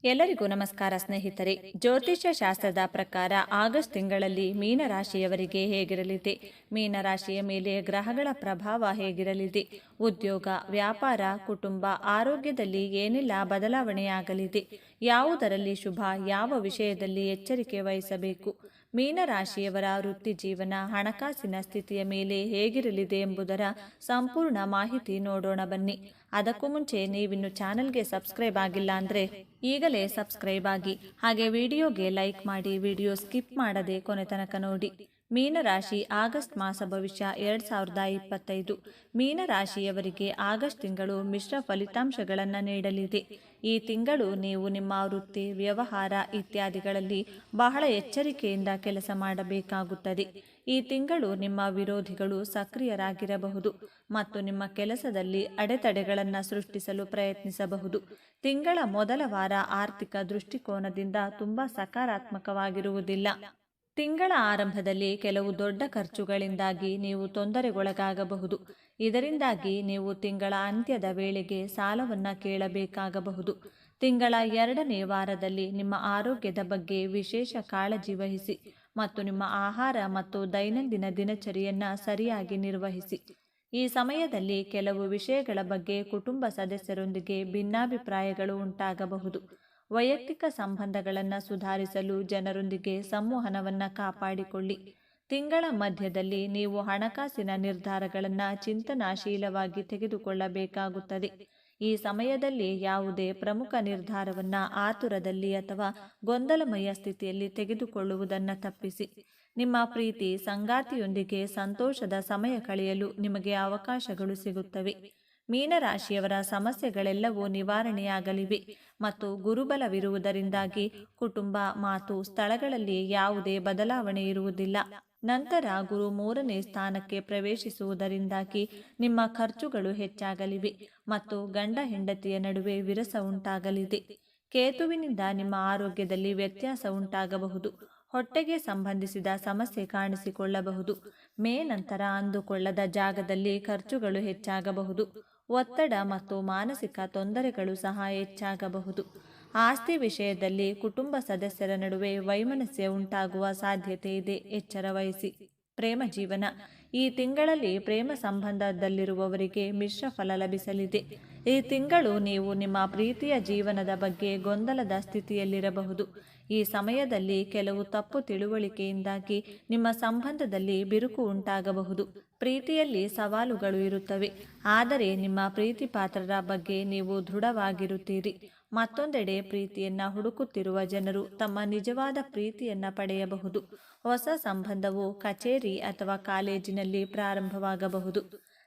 ಎಲ್ಲರಿಗೂ ನಮಸ್ಕಾರ ಸ್ನೇಹಿತರೆ. ಜ್ಯೋತಿಷ್ಯ ಶಾಸ್ತ್ರದ ಪ್ರಕಾರ ಆಗಸ್ಟ್ ತಿಂಗಳಲ್ಲಿ ಮೀನರಾಶಿಯವರಿಗೆ ಹೇಗಿರಲಿದೆ, ಮೀನರಾಶಿಯ ಮೇಲೆ ಗ್ರಹಗಳ ಪ್ರಭಾವ ಹೇಗಿರಲಿದೆ, ಉದ್ಯೋಗ, ವ್ಯಾಪಾರ, ಕುಟುಂಬ, ಆರೋಗ್ಯದಲ್ಲಿ ಏನೆಲ್ಲ ಬದಲಾವಣೆಯಾಗಲಿದೆ, ಯಾವುದರಲ್ಲಿ ಶುಭ, ಯಾವ ವಿಷಯದಲ್ಲಿ ಎಚ್ಚರಿಕೆ ವಹಿಸಬೇಕು, ಮೀನರಾಶಿಯವರ ವೃತ್ತಿ ಜೀವನ, ಹಣಕಾಸಿನ ಸ್ಥಿತಿಯ ಮೇಲೆ ಹೇಗಿರಲಿದೆ ಎಂಬುದರ ಸಂಪೂರ್ಣ ಮಾಹಿತಿ ನೋಡೋಣ ಬನ್ನಿ. ಅದಕ್ಕೂ ಮುಂಚೆ ನೀವಿನ್ನು ಚಾನಲ್ಗೆ ಸಬ್ಸ್ಕ್ರೈಬ್ ಆಗಿಲ್ಲ ಅಂದರೆ ಈಗಲೇ ಸಬ್ಸ್ಕ್ರೈಬ್ ಆಗಿ, ಹಾಗೆ ವಿಡಿಯೋಗೆ ಲೈಕ್ ಮಾಡಿ, ವಿಡಿಯೋ ಸ್ಕಿಪ್ ಮಾಡದೆ ಕೊನೆ ತನಕ ನೋಡಿ. ಮೀನರಾಶಿ ಆಗಸ್ಟ್ ಮಾಸ ಭವಿಷ್ಯ 2025. ಮೀನರಾಶಿಯವರಿಗೆ ಆಗಸ್ಟ್ ತಿಂಗಳು ಮಿಶ್ರ ಫಲಿತಾಂಶಗಳನ್ನು ನೀಡಲಿದೆ. ಈ ತಿಂಗಳು ನೀವು ನಿಮ್ಮ ವೃತ್ತಿ, ವ್ಯವಹಾರ ಇತ್ಯಾದಿಗಳಲ್ಲಿ ಬಹಳ ಎಚ್ಚರಿಕೆಯಿಂದ ಕೆಲಸ ಮಾಡಬೇಕಾಗುತ್ತದೆ. ಈ ತಿಂಗಳು ನಿಮ್ಮ ವಿರೋಧಿಗಳು ಸಕ್ರಿಯರಾಗಿರಬಹುದು ಮತ್ತು ನಿಮ್ಮ ಕೆಲಸದಲ್ಲಿ ಅಡೆತಡೆಗಳನ್ನು ಸೃಷ್ಟಿಸಲು ಪ್ರಯತ್ನಿಸಬಹುದು. ತಿಂಗಳ ಮೊದಲ ವಾರ ಆರ್ಥಿಕ ದೃಷ್ಟಿಕೋನದಿಂದ ತುಂಬಾ ಸಕಾರಾತ್ಮಕವಾಗಿರುವುದಿಲ್ಲ. ತಿಂಗಳ ಆರಂಭದಲ್ಲಿ ಕೆಲವು ದೊಡ್ಡ ಖರ್ಚುಗಳಿಂದಾಗಿ ನೀವು ತೊಂದರೆಗೊಳಗಾಗಬಹುದು. ಇದರಿಂದಾಗಿ ನೀವು ತಿಂಗಳ ಅಂತ್ಯದ ವೇಳೆಗೆ ಸಾಲವನ್ನು ಕೇಳಬೇಕಾಗಬಹುದು. ತಿಂಗಳ 2ನೇ ವಾರದಲ್ಲಿ ನಿಮ್ಮ ಆರೋಗ್ಯದ ಬಗ್ಗೆ ವಿಶೇಷ ಕಾಳಜಿ ವಹಿಸಿ ಮತ್ತು ನಿಮ್ಮ ಆಹಾರ ಮತ್ತು ದೈನಂದಿನ ದಿನಚರಿಯನ್ನು ಸರಿಯಾಗಿ ನಿರ್ವಹಿಸಿ. ಈ ಸಮಯದಲ್ಲಿ ಕೆಲವು ವಿಷಯಗಳ ಬಗ್ಗೆ ಕುಟುಂಬ ಸದಸ್ಯರೊಂದಿಗೆ ಭಿನ್ನಾಭಿಪ್ರಾಯಗಳು ಉಂಟಾಗಬಹುದು. ವೈಯಕ್ತಿಕ ಸಂಬಂಧಗಳನ್ನು ಸುಧಾರಿಸಲು ಜನರೊಂದಿಗೆ ಸಂವಹನವನ್ನು ಕಾಪಾಡಿಕೊಳ್ಳಿ. ತಿಂಗಳ ಮಧ್ಯದಲ್ಲಿ ನೀವು ಹಣಕಾಸಿನ ನಿರ್ಧಾರಗಳನ್ನು ಚಿಂತನಾಶೀಲವಾಗಿ ತೆಗೆದುಕೊಳ್ಳಬೇಕಾಗುತ್ತದೆ. ಈ ಸಮಯದಲ್ಲಿ ಯಾವುದೇ ಪ್ರಮುಖ ನಿರ್ಧಾರವನ್ನು ಆತುರದಲ್ಲಿ ಅಥವಾ ಗೊಂದಲಮಯ ಸ್ಥಿತಿಯಲ್ಲಿ ತೆಗೆದುಕೊಳ್ಳುವುದನ್ನು ತಪ್ಪಿಸಿ. ನಿಮ್ಮ ಪ್ರೀತಿ ಸಂಗಾತಿಯೊಂದಿಗೆ ಸಂತೋಷದ ಸಮಯ ಕಳೆಯಲು ನಿಮಗೆ ಅವಕಾಶಗಳು ಸಿಗುತ್ತವೆ. ಮೀನರಾಶಿಯವರ ಸಮಸ್ಯೆಗಳೆಲ್ಲವೂ ನಿವಾರಣೆಯಾಗಲಿವೆ ಮತ್ತು ಗುರುಬಲವಿರುವುದರಿಂದಾಗಿ ಕುಟುಂಬ, ಮಾತು, ಸ್ಥಳಗಳಲ್ಲಿ ಯಾವುದೇ ಬದಲಾವಣೆ ಇರುವುದಿಲ್ಲ. ನಂತರ ಗುರು 3ನೇ ಸ್ಥಾನಕ್ಕೆ ಪ್ರವೇಶಿಸುವುದರಿಂದಾಗಿ ನಿಮ್ಮ ಖರ್ಚುಗಳು ಹೆಚ್ಚಾಗಲಿವೆ ಮತ್ತು ಗಂಡ ಹೆಂಡತಿಯ ನಡುವೆ ವಿರಸ ಉಂಟಾಗಲಿದೆ. ಕೇತುವಿನಿಂದ ನಿಮ್ಮ ಆರೋಗ್ಯದಲ್ಲಿ ವ್ಯತ್ಯಾಸ ಉಂಟಾಗಬಹುದು. ಹೊಟ್ಟೆಗೆ ಸಂಬಂಧಿಸಿದ ಸಮಸ್ಯೆ ಕಾಣಿಸಿಕೊಳ್ಳಬಹುದು. ಮೇ ನಂತರ ಅಂದುಕೊಳ್ಳದ ಜಾಗದಲ್ಲಿ ಖರ್ಚುಗಳು ಹೆಚ್ಚಾಗಬಹುದು. ಒತ್ತಡ ಮತ್ತು ಮಾನಸಿಕ ತೊಂದರೆಗಳು ಸಹ ಹೆಚ್ಚಾಗಬಹುದು. ಆಸ್ತಿ ವಿಷಯದಲ್ಲಿ ಕುಟುಂಬ ಸದಸ್ಯರ ನಡುವೆ ವೈಮನಸ್ಯ ಉಂಟಾಗುವ ಸಾಧ್ಯತೆ ಇದೆ, ಎಚ್ಚರ ವಹಿಸಿ. ಪ್ರೇಮ ಜೀವನ. ಈ ತಿಂಗಳಲ್ಲಿ ಪ್ರೇಮ ಸಂಬಂಧದಲ್ಲಿರುವವರಿಗೆ ಮಿಶ್ರ ಫಲ ಲಭಿಸಲಿದೆ. ಈ ತಿಂಗಳು ನೀವು ನಿಮ್ಮ ಪ್ರೀತಿಯ ಜೀವನದ ಬಗ್ಗೆ ಗೊಂದಲದ ಸ್ಥಿತಿಯಲ್ಲಿರಬಹುದು. ಈ ಸಮಯದಲ್ಲಿ ಕೆಲವು ತಪ್ಪು ತಿಳುವಳಿಕೆಯಿಂದಾಗಿ ನಿಮ್ಮ ಸಂಬಂಧದಲ್ಲಿ ಬಿರುಕು ಉಂಟಾಗಬಹುದು. ಪ್ರೀತಿಯಲ್ಲಿ ಸವಾಲುಗಳು ಇರುತ್ತವೆ, ಆದರೆ ನಿಮ್ಮ ಪ್ರೀತಿ ಪಾತ್ರರ ಬಗ್ಗೆ ನೀವು ದೃಢವಾಗಿರುತ್ತೀರಿ. ಮತ್ತೊಂದೆಡೆ ಪ್ರೀತಿಯನ್ನು ಹುಡುಕುತ್ತಿರುವ ಜನರು ತಮ್ಮ ನಿಜವಾದ ಪ್ರೀತಿಯನ್ನು ಪಡೆಯಬಹುದು. ಹೊಸ ಸಂಬಂಧವು ಕಚೇರಿ ಅಥವಾ ಕಾಲೇಜಿನಲ್ಲಿ ಪ್ರಾರಂಭವಾಗಬಹುದು.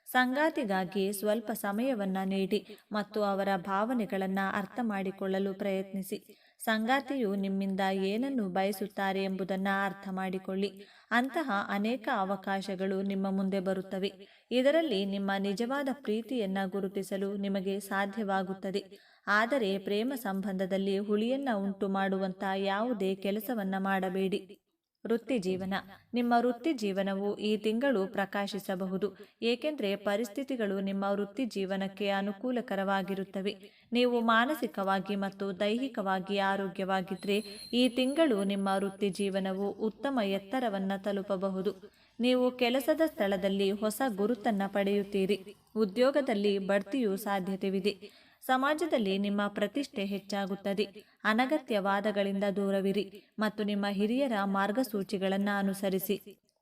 ಸಂಗಾತಿಗಾಗಿ ಸ್ವಲ್ಪ ಸಮಯವನ್ನು ನೀಡಿ ಮತ್ತು ಅವರ ಭಾವನೆಗಳನ್ನು ಅರ್ಥ ಮಾಡಿಕೊಳ್ಳಲು ಪ್ರಯತ್ನಿಸಿ. ಸಂಗಾತಿಯು ನಿಮ್ಮಿಂದ ಏನನ್ನು ಬಯಸುತ್ತಾರೆ ಎಂಬುದನ್ನು ಅರ್ಥ ಮಾಡಿಕೊಳ್ಳಿ. ಅಂತಹ ಅನೇಕ ಅವಕಾಶಗಳು ನಿಮ್ಮ ಮುಂದೆ ಬರುತ್ತವೆ. ಇದರಲ್ಲಿ ನಿಮ್ಮ ನಿಜವಾದ ಪ್ರೀತಿಯನ್ನು ಗುರುತಿಸಲು ನಿಮಗೆ ಸಾಧ್ಯವಾಗುತ್ತದೆ. ಆದರೆ ಪ್ರೇಮ ಸಂಬಂಧದಲ್ಲಿ ಹುಳಿಯನ್ನು ಉಂಟು ಮಾಡುವಂಥ ಯಾವುದೇ ಕೆಲಸವನ್ನು ಮಾಡಬೇಡಿ. ವೃತ್ತಿ ಜೀವನ. ನಿಮ್ಮ ವೃತ್ತಿ ಜೀವನವು ಈ ತಿಂಗಳು ಪ್ರಕಾಶಿಸಬಹುದು, ಏಕೆಂದರೆ ಪರಿಸ್ಥಿತಿಗಳು ನಿಮ್ಮ ವೃತ್ತಿ ಜೀವನಕ್ಕೆ ಅನುಕೂಲಕರವಾಗಿರುತ್ತವೆ. ನೀವು ಮಾನಸಿಕವಾಗಿ ಮತ್ತು ದೈಹಿಕವಾಗಿ ಆರೋಗ್ಯವಾಗಿದ್ದರೆ ಈ ತಿಂಗಳು ನಿಮ್ಮ ವೃತ್ತಿ ಜೀವನವು ಉತ್ತಮ ಎತ್ತರವನ್ನು ತಲುಪಬಹುದು. ನೀವು ಕೆಲಸದ ಸ್ಥಳದಲ್ಲಿ ಹೊಸ ಗುರುತನ್ನು ಪಡೆಯುತ್ತೀರಿ. ಉದ್ಯೋಗದಲ್ಲಿ ಬಡ್ತಿಯೂ ಸಾಧ್ಯತೆವಿದೆ. ಸಮಾಜದಲ್ಲಿ ನಿಮ್ಮ ಪ್ರತಿಷ್ಠೆ ಹೆಚ್ಚಾಗುತ್ತದೆ. ಅನಗತ್ಯ ವಾದಗಳಿಂದ ದೂರವಿರಿ ಮತ್ತು ನಿಮ್ಮ ಹಿರಿಯರ ಮಾರ್ಗಸೂಚಿಗಳನ್ನು ಅನುಸರಿಸಿ.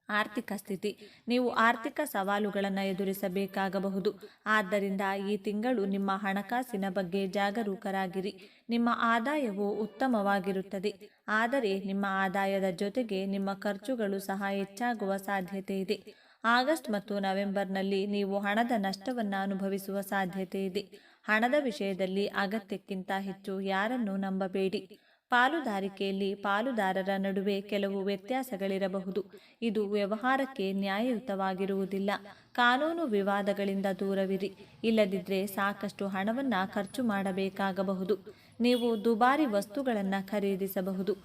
ಆರ್ಥಿಕ ಸ್ಥಿತಿ. ನೀವು ಆರ್ಥಿಕ ಸವಾಲುಗಳನ್ನು ಎದುರಿಸಬೇಕಾಗಬಹುದು. ಆದ್ದರಿಂದ ಈ ತಿಂಗಳು ನಿಮ್ಮ ಹಣಕಾಸಿನ ಬಗ್ಗೆ ಜಾಗರೂಕರಾಗಿರಿ. ನಿಮ್ಮ ಆದಾಯವು ಉತ್ತಮವಾಗಿರುತ್ತದೆ, ಆದರೆ ನಿಮ್ಮ ಆದಾಯದ ಜೊತೆಗೆ ನಿಮ್ಮ ಖರ್ಚುಗಳು ಸಹ ಹೆಚ್ಚಾಗುವ ಸಾಧ್ಯತೆ ಇದೆ. ಆಗಸ್ಟ್ ಮತ್ತು ನವೆಂಬರ್ನಲ್ಲಿ ನೀವು ಹಣದ ನಷ್ಟವನ್ನು ಅನುಭವಿಸುವ ಸಾಧ್ಯತೆ ಇದೆ. ಹಣದ ವಿಷಯದಲ್ಲಿ ಅಗತ್ಯಕ್ಕಿಂತ ಹೆಚ್ಚು ಯಾರನ್ನೂ ನಂಬಬೇಡಿ. ಪಾಲುದಾರಿಕೆಯಲ್ಲಿ ಪಾಲುದಾರರ ನಡುವೆ ಕೆಲವು ವ್ಯತ್ಯಾಸಗಳಿರಬಹುದು. ಇದು ವ್ಯವಹಾರಕ್ಕೆ ನ್ಯಾಯಯುತವಾಗಿರುವುದಿಲ್ಲ. ಕಾನೂನು ವಿವಾದಗಳಿಂದ ದೂರವಿರಿ, ಇಲ್ಲದಿದ್ದರೆ ಸಾಕಷ್ಟು ಹಣವನ್ನು ಖರ್ಚು ಮಾಡಬೇಕಾಗಬಹುದು. ನೀವು ದುಬಾರಿ ವಸ್ತುಗಳನ್ನು ಖರೀದಿಸಬಹುದು,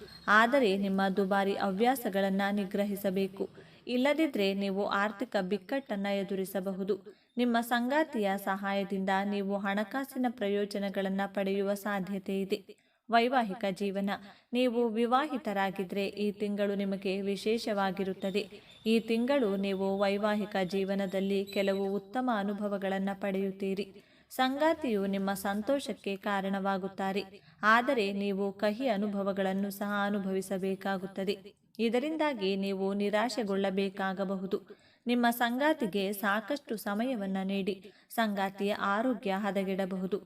ಆದರೆ ನಿಮ್ಮ ದುಬಾರಿ ಹವ್ಯಾಸಗಳನ್ನು ನಿಗ್ರಹಿಸಬೇಕು. ಇಲ್ಲದಿದ್ದರೆ ನೀವು ಆರ್ಥಿಕ ಬಿಕ್ಕಟ್ಟನ್ನು ಎದುರಿಸಬಹುದು. ನಿಮ್ಮ ಸಂಗಾತಿಯ ಸಹಾಯದಿಂದ ನೀವು ಹಣಕಾಸಿನ ಪ್ರಯೋಜನಗಳನ್ನು ಪಡೆಯುವ ಸಾಧ್ಯತೆ ಇದೆ. ವೈವಾಹಿಕ ಜೀವನ. ನೀವು ವಿವಾಹಿತರಾಗಿದ್ದರೆ ಈ ತಿಂಗಳು ನಿಮಗೆ ವಿಶೇಷವಾಗಿರುತ್ತದೆ. ಈ ತಿಂಗಳು ನೀವು ವೈವಾಹಿಕ ಜೀವನದಲ್ಲಿ ಕೆಲವು ಉತ್ತಮ ಅನುಭವಗಳನ್ನು ಪಡೆಯುತ್ತೀರಿ. ಸಂಗಾತಿಯು ನಿಮ್ಮ ಸಂತೋಷಕ್ಕೆ ಕಾರಣವಾಗುತ್ತಾರೆ, ಆದರೆ ನೀವು ಕಹಿ ಅನುಭವಗಳನ್ನು ಸಹ ಅನುಭವಿಸಬೇಕಾಗುತ್ತದೆ. ಇದರಿಂದಾಗಿ ನೀವು ನಿರಾಶೆಗೊಳ್ಳಬೇಕಾಗಬಹುದು. ನಿಮ್ಮ ಸಂಗಾತಿಗೆ ಸಾಕಷ್ಟು ಸಮಯವನ್ನು ನೀಡಿ. ಸಂಗಾತಿಯ ಆರೋಗ್ಯ ಹದಗೆಡಬಹುದು,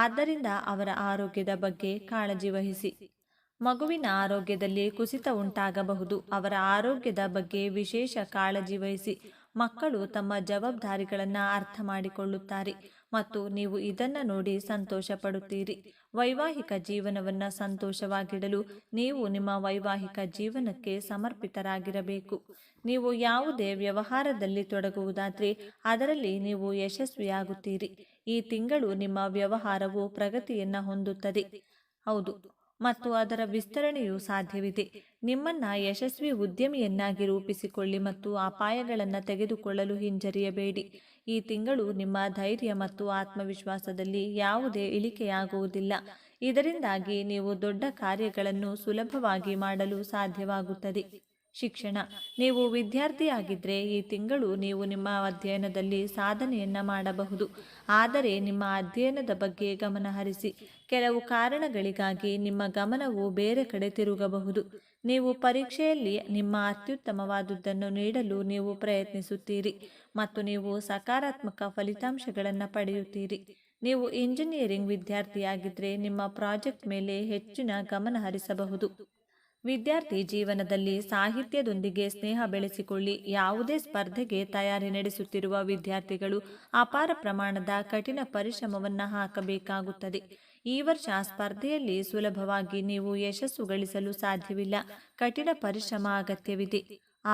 ಆದ್ದರಿಂದ ಅವರ ಆರೋಗ್ಯದ ಬಗ್ಗೆ ಕಾಳಜಿ ವಹಿಸಿ. ಮಗುವಿನ ಆರೋಗ್ಯದಲ್ಲಿ ಕುಸಿತ ಉಂಟಾಗಬಹುದು, ಅವರ ಆರೋಗ್ಯದ ಬಗ್ಗೆ ವಿಶೇಷ ಕಾಳಜಿ ವಹಿಸಿ. ಮಕ್ಕಳು ತಮ್ಮ ಜವಾಬ್ದಾರಿಗಳನ್ನು ಅರ್ಥ ಮಾಡಿಕೊಳ್ಳುತ್ತಾರೆ ಮತ್ತು ನೀವು ಇದನ್ನು ನೋಡಿ ಸಂತೋಷ ಪಡುತ್ತೀರಿ. ವೈವಾಹಿಕ ಜೀವನವನ್ನು ಸಂತೋಷವಾಗಿಡಲು ನೀವು ನಿಮ್ಮ ವೈವಾಹಿಕ ಜೀವನಕ್ಕೆ ಸಮರ್ಪಿತರಾಗಿರಬೇಕು. ನೀವು ಯಾವುದೇ ವ್ಯವಹಾರದಲ್ಲಿ ತೊಡಗುವುದಾದರೆ ಅದರಲ್ಲಿ ನೀವು ಯಶಸ್ವಿಯಾಗುತ್ತೀರಿ. ಈ ತಿಂಗಳು ನಿಮ್ಮ ವ್ಯವಹಾರವು ಪ್ರಗತಿಯನ್ನು ಹೊಂದುತ್ತದೆ, ಹೌದು, ಮತ್ತು ಅದರ ವಿಸ್ತರಣೆಯೂ ಸಾಧ್ಯವಿದೆ. ನಿಮ್ಮನ್ನು ಯಶಸ್ವಿ ಉದ್ಯಮಿಯನ್ನಾಗಿ ರೂಪಿಸಿಕೊಳ್ಳಿ ಮತ್ತು ಅಪಾಯಗಳನ್ನು ತೆಗೆದುಕೊಳ್ಳಲು ಹಿಂಜರಿಯಬೇಡಿ. ಈ ತಿಂಗಳು ನಿಮ್ಮ ಧೈರ್ಯ ಮತ್ತು ಆತ್ಮವಿಶ್ವಾಸದಲ್ಲಿ ಯಾವುದೇ ಇಳಿಕೆಯಾಗುವುದಿಲ್ಲ. ಇದರಿಂದಾಗಿ ನೀವು ದೊಡ್ಡ ಕಾರ್ಯಗಳನ್ನು ಸುಲಭವಾಗಿ ಮಾಡಲು ಸಾಧ್ಯವಾಗುತ್ತದೆ. ಶಿಕ್ಷಣ. ನೀವು ವಿದ್ಯಾರ್ಥಿಯಾಗಿದ್ದರೆ ಈ ತಿಂಗಳು ನೀವು ನಿಮ್ಮ ಅಧ್ಯಯನದಲ್ಲಿ ಸಾಧನೆಯನ್ನು ಮಾಡಬಹುದು, ಆದರೆ ನಿಮ್ಮ ಅಧ್ಯಯನದ ಬಗ್ಗೆ ಗಮನ ಹರಿಸಿ. ಕೆಲವು ಕಾರಣಗಳಿಗಾಗಿ ನಿಮ್ಮ ಗಮನವು ಬೇರೆ ಕಡೆ ತಿರುಗಬಹುದು. ನೀವು ಪರೀಕ್ಷೆಯಲ್ಲಿ ನಿಮ್ಮ ಅತ್ಯುತ್ತಮವಾದುದನ್ನು ನೀಡಲು ನೀವು ಪ್ರಯತ್ನಿಸುತ್ತೀರಿ ಮತ್ತು ನೀವು ಸಕಾರಾತ್ಮಕ ಫಲಿತಾಂಶಗಳನ್ನು ಪಡೆಯುತ್ತೀರಿ. ನೀವು ಇಂಜಿನಿಯರಿಂಗ್ ವಿದ್ಯಾರ್ಥಿಯಾಗಿದ್ದರೆ ನಿಮ್ಮ ಪ್ರಾಜೆಕ್ಟ್ ಮೇಲೆ ಹೆಚ್ಚಿನ ಗಮನ ಹರಿಸಬಹುದು. ವಿದ್ಯಾರ್ಥಿ ಜೀವನದಲ್ಲಿ ಸಾಹಿತ್ಯದೊಂದಿಗೆ ಸ್ನೇಹ ಬೆಳೆಸಿಕೊಳ್ಳಿ. ಯಾವುದೇ ಸ್ಪರ್ಧೆಗೆ ತಯಾರಿ ನಡೆಸುತ್ತಿರುವ ವಿದ್ಯಾರ್ಥಿಗಳು ಅಪಾರ ಪ್ರಮಾಣದ ಕಠಿಣ ಪರಿಶ್ರಮವನ್ನು ಹಾಕಬೇಕಾಗುತ್ತದೆ. ಈ ವರ್ಷ ಸ್ಪರ್ಧೆಯಲ್ಲಿ ಸುಲಭವಾಗಿ ನೀವು ಯಶಸ್ಸು ಗಳಿಸಲು ಸಾಧ್ಯವಿಲ್ಲ. ಕಠಿಣ ಪರಿಶ್ರಮ ಅಗತ್ಯವಿದೆ.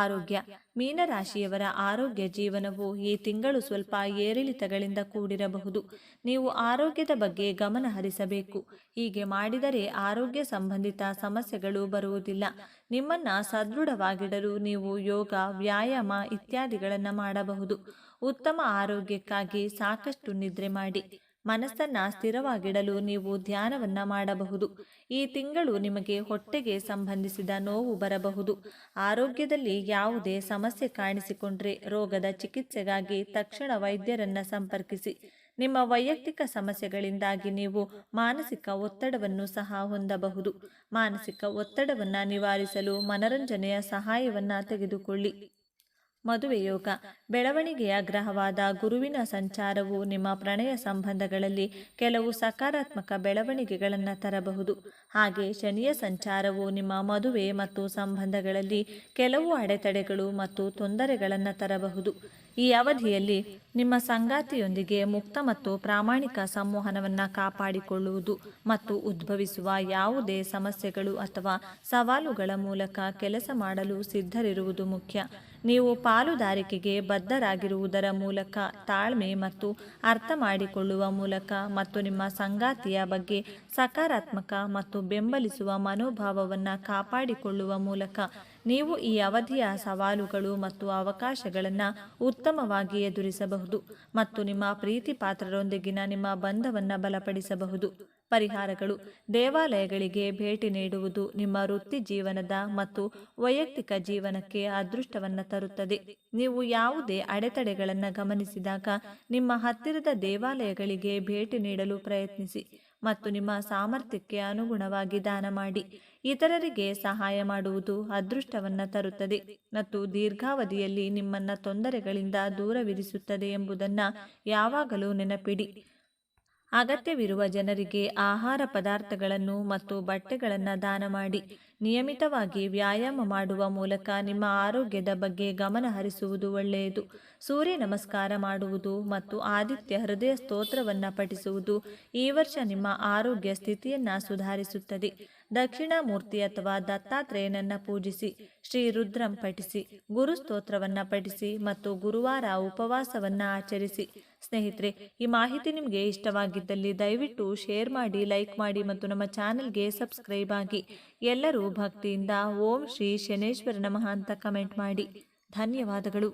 ಆರೋಗ್ಯ. ಮೀನರಾಶಿಯವರ ಆರೋಗ್ಯ ಜೀವನವು ಈ ತಿಂಗಳು ಸ್ವಲ್ಪ ಏರಿಳಿತಗಳಿಂದ ಕೂಡಿರಬಹುದು. ನೀವು ಆರೋಗ್ಯದ ಬಗ್ಗೆ ಗಮನ ಹರಿಸಬೇಕು. ಹೀಗೆ ಮಾಡಿದರೆ ಆರೋಗ್ಯ ಸಂಬಂಧಿತ ಸಮಸ್ಯೆಗಳು ಬರುವುದಿಲ್ಲ. ನಿಮ್ಮನ್ನು ಸದೃಢವಾಗಿಡಲು ನೀವು ಯೋಗ, ವ್ಯಾಯಾಮ ಇತ್ಯಾದಿಗಳನ್ನು ಮಾಡಬಹುದು. ಉತ್ತಮ ಆರೋಗ್ಯಕ್ಕಾಗಿ ಸಾಕಷ್ಟು ನಿದ್ರೆ ಮಾಡಿ. ಮನಸ್ಸನ್ನು ಸ್ಥಿರವಾಗಿಡಲು ನೀವು ಧ್ಯಾನವನ್ನು ಮಾಡಬಹುದು. ಈ ತಿಂಗಳು ನಿಮಗೆ ಹೊಟ್ಟೆಗೆ ಸಂಬಂಧಿಸಿದ ನೋವು ಬರಬಹುದು. ಆರೋಗ್ಯದಲ್ಲಿ ಯಾವುದೇ ಸಮಸ್ಯೆ ಕಾಣಿಸಿಕೊಂಡ್ರೆ ರೋಗದ ಚಿಕಿತ್ಸೆಗಾಗಿ ತಕ್ಷಣ ವೈದ್ಯರನ್ನು ಸಂಪರ್ಕಿಸಿ. ನಿಮ್ಮ ವೈಯಕ್ತಿಕ ಸಮಸ್ಯೆಗಳಿಂದಾಗಿ ನೀವು ಮಾನಸಿಕ ಒತ್ತಡವನ್ನು ಸಹ ಹೊಂದಬಹುದು. ಮಾನಸಿಕ ಒತ್ತಡವನ್ನು ನಿವಾರಿಸಲು ಮನರಂಜನೆಯ ಸಹಾಯವನ್ನು ತೆಗೆದುಕೊಳ್ಳಿ. ಮದುವೆ ಯೋಗ. ಬೆಳವಣಿಗೆಯ ಗ್ರಹವಾದ ಗುರುವಿನ ಸಂಚಾರವು ನಿಮ್ಮ ಪ್ರಣಯ ಸಂಬಂಧಗಳಲ್ಲಿ ಕೆಲವು ಸಕಾರಾತ್ಮಕ ಬೆಳವಣಿಗೆಗಳನ್ನು ತರಬಹುದು. ಹಾಗೆ ಶನಿಯ ಸಂಚಾರವು ನಿಮ್ಮ ಮದುವೆ ಮತ್ತು ಸಂಬಂಧಗಳಲ್ಲಿ ಕೆಲವು ಅಡೆತಡೆಗಳು ಮತ್ತು ತೊಂದರೆಗಳನ್ನು ತರಬಹುದು. ಈ ಅವಧಿಯಲ್ಲಿ ನಿಮ್ಮ ಸಂಗಾತಿಯೊಂದಿಗೆ ಮುಕ್ತ ಮತ್ತು ಪ್ರಾಮಾಣಿಕ ಸಂವಹನವನ್ನು ಕಾಪಾಡಿಕೊಳ್ಳುವುದು ಮತ್ತು ಉದ್ಭವಿಸುವ ಯಾವುದೇ ಸಮಸ್ಯೆಗಳು ಅಥವಾ ಸವಾಲುಗಳ ಮೂಲಕ ಕೆಲಸ ಮಾಡಲು ಸಿದ್ಧರಿರುವುದು ಮುಖ್ಯ. ನೀವು ಪಾಲುದಾರಿಕೆಗೆ ಬದ್ಧರಾಗಿರುವುದರ ಮೂಲಕ, ತಾಳ್ಮೆ ಮತ್ತು ಅರ್ಥ ಮಾಡಿಕೊಳ್ಳುವ ಮೂಲಕ ಮತ್ತು ನಿಮ್ಮ ಸಂಗಾತಿಯ ಬಗ್ಗೆ ಸಕಾರಾತ್ಮಕ ಮತ್ತು ಬೆಂಬಲಿಸುವ ಮನೋಭಾವವನ್ನು ಕಾಪಾಡಿಕೊಳ್ಳುವ ಮೂಲಕ ನೀವು ಈ ಅವಧಿಯ ಸವಾಲುಗಳು ಮತ್ತು ಅವಕಾಶಗಳನ್ನು ಉತ್ತಮವಾಗಿ ಎದುರಿಸಬಹುದು ಮತ್ತು ನಿಮ್ಮ ಪ್ರೀತಿ ಪಾತ್ರರೊಂದಿಗಿನ ನಿಮ್ಮ ಬಂಧವನ್ನು ಬಲಪಡಿಸಬಹುದು. ಪರಿಹಾರಗಳು. ದೇವಾಲಯಗಳಿಗೆ ಭೇಟಿ ನೀಡುವುದು ನಿಮ್ಮ ವೃತ್ತಿ ಜೀವನದ ಮತ್ತು ವೈಯಕ್ತಿಕ ಜೀವನಕ್ಕೆ ಅದೃಷ್ಟವನ್ನು ತರುತ್ತದೆ. ನೀವು ಯಾವುದೇ ಅಡೆತಡೆಗಳನ್ನು ಗಮನಿಸಿದಾಗ ನಿಮ್ಮ ಹತ್ತಿರದ ದೇವಾಲಯಗಳಿಗೆ ಭೇಟಿ ನೀಡಲು ಪ್ರಯತ್ನಿಸಿ ಮತ್ತು ನಿಮ್ಮ ಸಾಮರ್ಥ್ಯಕ್ಕೆ ಅನುಗುಣವಾಗಿ ದಾನ ಮಾಡಿ. ಇತರರಿಗೆ ಸಹಾಯ ಮಾಡುವುದು ಅದೃಷ್ಟವನ್ನು ತರುತ್ತದೆ ಮತ್ತು ದೀರ್ಘಾವಧಿಯಲ್ಲಿ ನಿಮ್ಮನ್ನು ತೊಂದರೆಗಳಿಂದ ದೂರವಿರಿಸುತ್ತದೆ ಎಂಬುದನ್ನು ಯಾವಾಗಲೂ ನೆನಪಿಡಿ. ಅಗತ್ಯವಿರುವ ಜನರಿಗೆ ಆಹಾರ ಪದಾರ್ಥಗಳನ್ನು ಮತ್ತು ಬಟ್ಟೆಗಳನ್ನು ದಾನ ಮಾಡಿ. ನಿಯಮಿತವಾಗಿ ವ್ಯಾಯಾಮ ಮಾಡುವ ಮೂಲಕ ನಿಮ್ಮ ಆರೋಗ್ಯದ ಬಗ್ಗೆ ಗಮನ ಹರಿಸುವುದು ಒಳ್ಳೆಯದು. ಸೂರ್ಯ ನಮಸ್ಕಾರ ಮಾಡುವುದು ಮತ್ತು ಆದಿತ್ಯ ಹೃದಯ ಸ್ತೋತ್ರವನ್ನು ಪಠಿಸುವುದು ಈ ವರ್ಷ ನಿಮ್ಮ ಆರೋಗ್ಯ ಸ್ಥಿತಿಯನ್ನು ಸುಧಾರಿಸುತ್ತದೆ. ದಕ್ಷಿಣಾಮೂರ್ತಿ ಅಥವಾ ದತ್ತಾತ್ರೇಯನನ್ನು ಪೂಜಿಸಿ, ಶ್ರೀ ರುದ್ರಂ ಪಠಿಸಿ, ಗುರು ಸ್ತೋತ್ರವನ್ನು ಪಠಿಸಿ ಮತ್ತು ಗುರುವಾರ ಉಪವಾಸವನ್ನು ಆಚರಿಸಿ. ಸ್ನೇಹಿತರೆ, ಈ ಮಾಹಿತಿ ನಿಮಗೆ ಇಷ್ಟವಾಗಿದ್ದಲ್ಲಿ ದಯವಿಟ್ಟು ಶೇರ್ ಮಾಡಿ, ಲೈಕ್ ಮಾಡಿ ಮತ್ತು ನಮ್ಮ ಚಾನೆಲ್ಗೆ ಸಬ್ಸ್ಕ್ರೈಬ್ ಆಗಿ. ಎಲ್ಲರೂ ಭಕ್ತಿಯಿಂದ ಓಂ ಶ್ರೀ ಶನೇಶ್ವರ ನಮಃ ಅಂತ ಕಮೆಂಟ್ ಮಾಡಿ. ಧನ್ಯವಾದಗಳು.